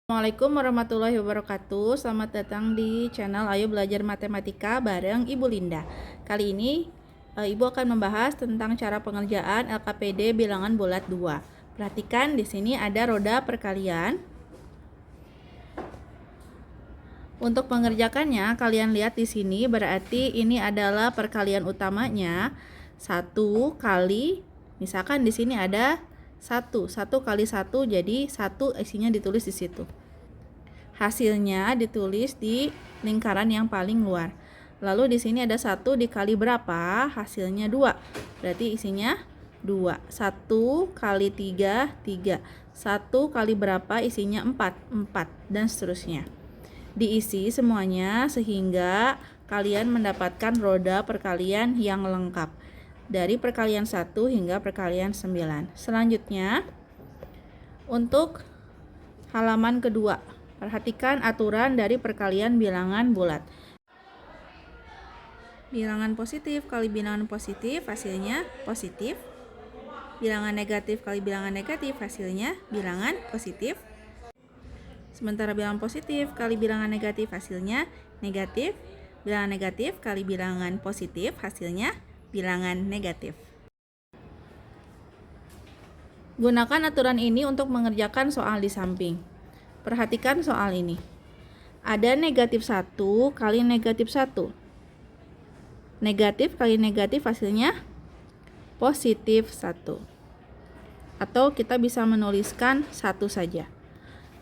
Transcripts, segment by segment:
Assalamualaikum warahmatullahi wabarakatuh. Selamat datang di channel Ayo Belajar Matematika bareng Ibu Linda. Kali ini Ibu akan membahas tentang cara pengerjaan LKPD bilangan bulat 2. Perhatikan di sini ada roda perkalian. Untuk mengerjakannya, kalian lihat di sini berarti ini adalah perkalian utamanya 1 kali, misalkan di sini ada 1 kali 1, jadi 1 isinya ditulis di situ. Hasilnya ditulis di lingkaran yang paling luar. Lalu di sini ada 1 dikali berapa? Hasilnya 2. Berarti isinya 2. 1 kali 3, 3. 1 kali berapa? Isinya 4, 4 dan seterusnya. Diisi semuanya sehingga kalian mendapatkan roda perkalian yang lengkap. Dari perkalian 1 hingga perkalian 9. Selanjutnya, untuk halaman kedua, perhatikan aturan dari perkalian bilangan bulat. Bilangan positif kali bilangan positif hasilnya positif. Bilangan negatif kali bilangan negatif hasilnya bilangan positif. Sementara bilangan positif kali bilangan negatif hasilnya negatif. Bilangan negatif kali bilangan positif hasilnya bilangan negatif. Gunakan aturan ini untuk mengerjakan soal di samping. Perhatikan soal ini. Ada negatif 1 kali negatif 1. Negatif kali negatif hasilnya positif 1. Atau kita bisa menuliskan 1 saja.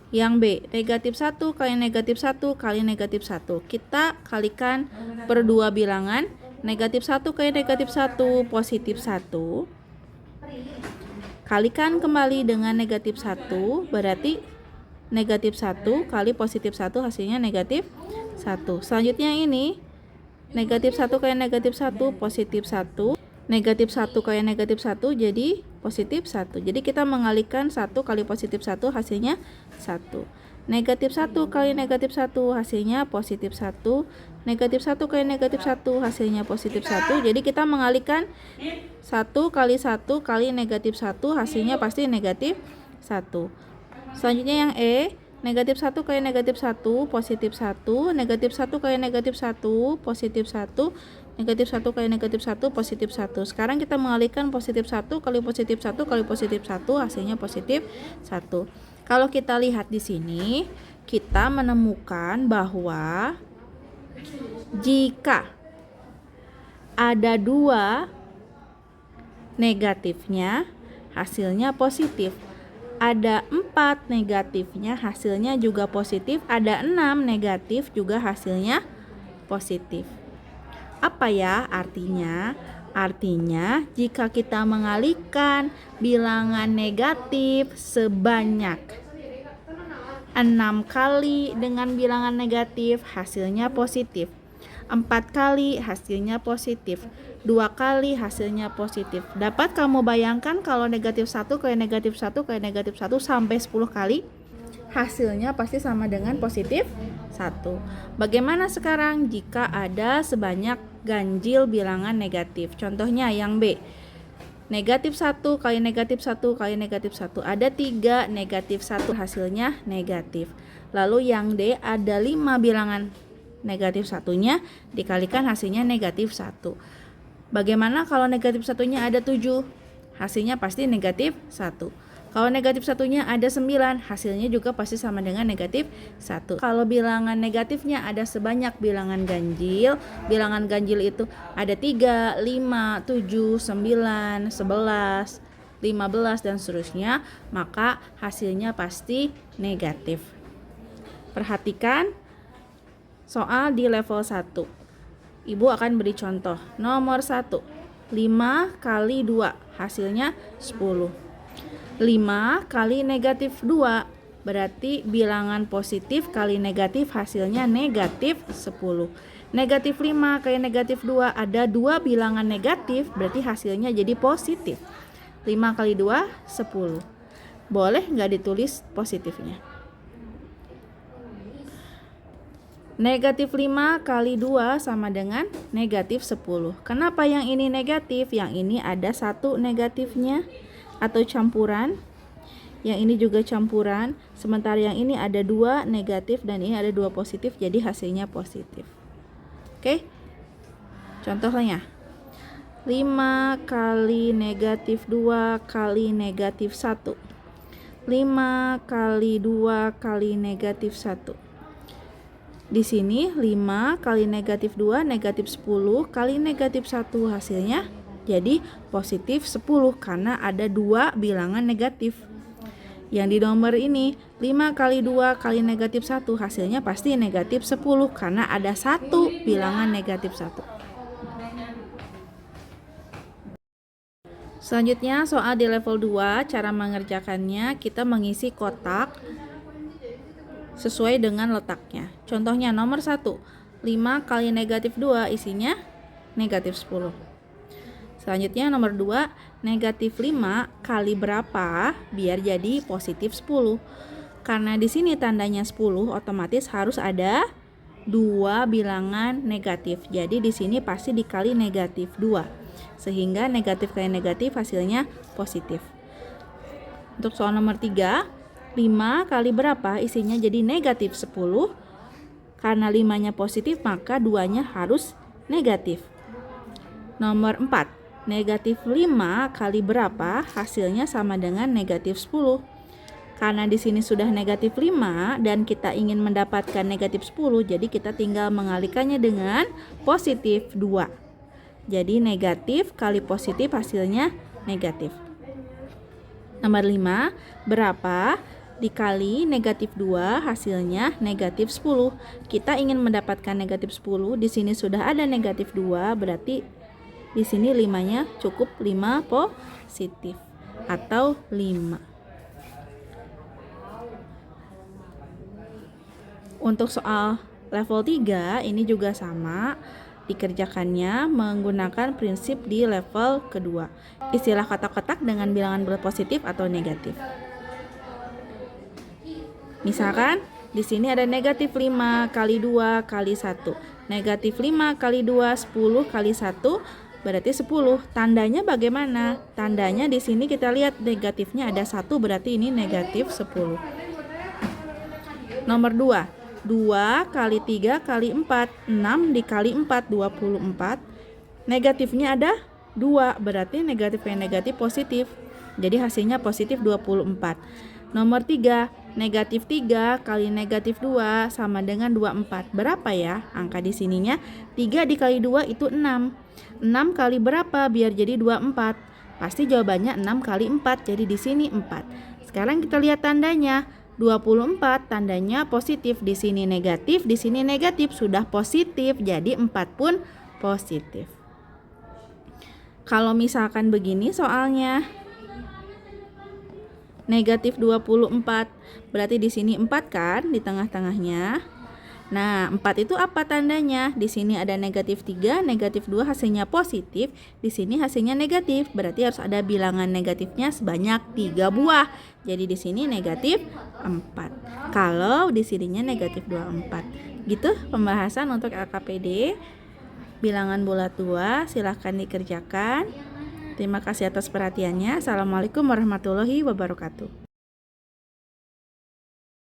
Yang B, negatif 1 kali negatif 1 kali negatif 1. Kita kalikan per dua bilangan. Negatif 1 kali negatif 1 positif 1. Kalikan kembali dengan negatif 1, berarti negatif 1 kali positif 1 hasilnya negatif 1. Selanjutnya ini negatif 1 kali negatif 1 positif 1. Negatif 1 kali negatif 1 jadi positif 1. Jadi kita mengalihkan 1 kali positif 1 hasilnya 1. Negatif 1 kali negatif 1 hasilnya positif 1. Negatif 1 kali negatif 1 hasilnya positif 1. Jadi kita mengalihkan 1 kali 1 kali negatif 1 hasilnya pasti negatif 1. Selanjutnya yang E, negatif 1 kali negatif 1 positif 1. Negatif 1 kali negatif 1 positif 1. Negatif 1 kali negatif 1 positif 1. Sekarang kita mengalihkan positif 1 kali positif 1 kali positif 1 hasilnya positif 1. Kalau kita lihat di sini, kita menemukan bahwa jika ada 2 negatifnya, hasilnya positif. Ada 4 negatifnya, hasilnya juga positif. Ada 6 negatif, juga hasilnya positif. Apa ya artinya? Artinya jika kita mengalihkan bilangan negatif sebanyak 6 kali dengan bilangan negatif, hasilnya positif. 4 kali hasilnya positif. 2 kali hasilnya positif. Dapat kamu bayangkan kalau negatif 1 kali negatif 1 kali negatif 1 sampai 10 kali, hasilnya pasti sama dengan positif 1. Bagaimana sekarang jika ada sebanyak ganjil bilangan negatif? Contohnya yang B. Negatif 1 kali negatif 1 kali negatif 1. Ada 3 negatif 1 hasilnya negatif. Lalu yang D ada 5 bilangan negatif satunya dikalikan hasilnya negatif 1. Bagaimana kalau negatif satunya ada 7? Hasilnya pasti negatif 1. Kalau negatif satunya ada 9, hasilnya juga pasti sama dengan negatif 1. Kalau bilangan negatifnya ada sebanyak bilangan ganjil itu ada 3, 5, 7, 9, 11, 15 dan seterusnya, maka hasilnya pasti negatif. Perhatikan soal di level 1. Ibu akan beri contoh. Nomor 1, 5 kali 2 hasilnya 10. 5 kali negatif 2 berarti bilangan positif kali negatif hasilnya negatif 10. Negatif 5 kali negatif 2 ada 2 bilangan negatif berarti hasilnya jadi positif. 5 kali 2 10. Boleh nggak ditulis positifnya? Negatif 5 kali 2 sama dengan negatif 10. Kenapa yang ini negatif? Yang ini ada 1 negatifnya atau campuran. yang ini juga campuran, sementara yang ini ada 2 negatif dan ini ada 2 positif, jadi hasilnya positif. Oke, contohnya 5 kali negatif 2 kali negatif 1, 5 kali 2 kali negatif 1. Di sini 5 kali negatif 2 negatif 10 kali negatif 1, hasilnya jadi positif 10 karena ada 2 bilangan negatif. Yang di nomor ini 5 kali 2 kali negatif 1, hasilnya pasti negatif 10 karena ada 1 bilangan negatif 1. Selanjutnya soal di level 2, cara mengerjakannya kita mengisi kotak sesuai dengan letaknya. Contohnya nomor 1, 5 kali negatif 2 isinya negatif 10. Selanjutnya nomor 2, negatif 5 kali berapa biar jadi positif 10. Karena di sini tandanya 10, otomatis harus ada 2 bilangan negatif. Jadi di sini pasti dikali negatif 2. Sehingga negatif kali negatif hasilnya positif. Untuk soal nomor 3, 5 kali berapa isinya jadi negatif 10. Karena 5-nya positif maka 2-nya harus negatif. Nomor 4, negatif 5 kali berapa hasilnya sama dengan negatif 10. Karena di sini sudah negatif 5 dan kita ingin mendapatkan negatif 10, jadi kita tinggal mengalikannya dengan positif 2. Jadi negatif kali positif hasilnya negatif. Nomor 5, berapa dikali negatif 2 hasilnya negatif 10. Kita ingin mendapatkan negatif 10, di sini sudah ada negatif 2, berarti di sini 5-nya cukup 5 positif atau 5. Untuk soal level 3 ini juga sama, dikerjakannya menggunakan prinsip di level kedua. Istilah kotak-kotak dengan bilangan bulat positif atau negatif. Misalkan di sini ada negatif 5 kali 2 kali 1. Negatif 5 kali 2 10 kali 1 berarti 10. Tandanya bagaimana? Tandanya di sini kita lihat negatifnya ada 1, berarti ini negatif 10. Nomor 2, 2 kali 3 kali 4, 6 dikali 4, 24. Negatifnya ada 2, berarti negatif yang negatif positif. Jadi hasilnya positif 24. Nomor 3, negatif 3 kali negatif 2 sama dengan 24. Berapa ya? Angka di sininya 3 dikali 2 itu 6. 6 kali berapa biar jadi 24? Pasti jawabannya 6 kali 4, jadi di sini 4. Sekarang kita lihat tandanya. 24 tandanya positif, di sini negatif, di sini negatif, sudah positif, jadi 4 pun positif. Kalau misalkan begini soalnya, negatif 24, berarti di sini 4 kan di tengah-tengahnya. Nah, 4 itu apa tandanya? Di sini ada negatif 3, negatif 2 hasilnya positif, di sini hasilnya negatif. Berarti harus ada bilangan negatifnya sebanyak 3 buah. Jadi di sini negatif 4. Kalau di sininya negatif 24. Gitu pembahasan untuk LKPD bilangan bulat 2, silahkan dikerjakan. Terima kasih atas perhatiannya. Assalamualaikum warahmatullahi wabarakatuh.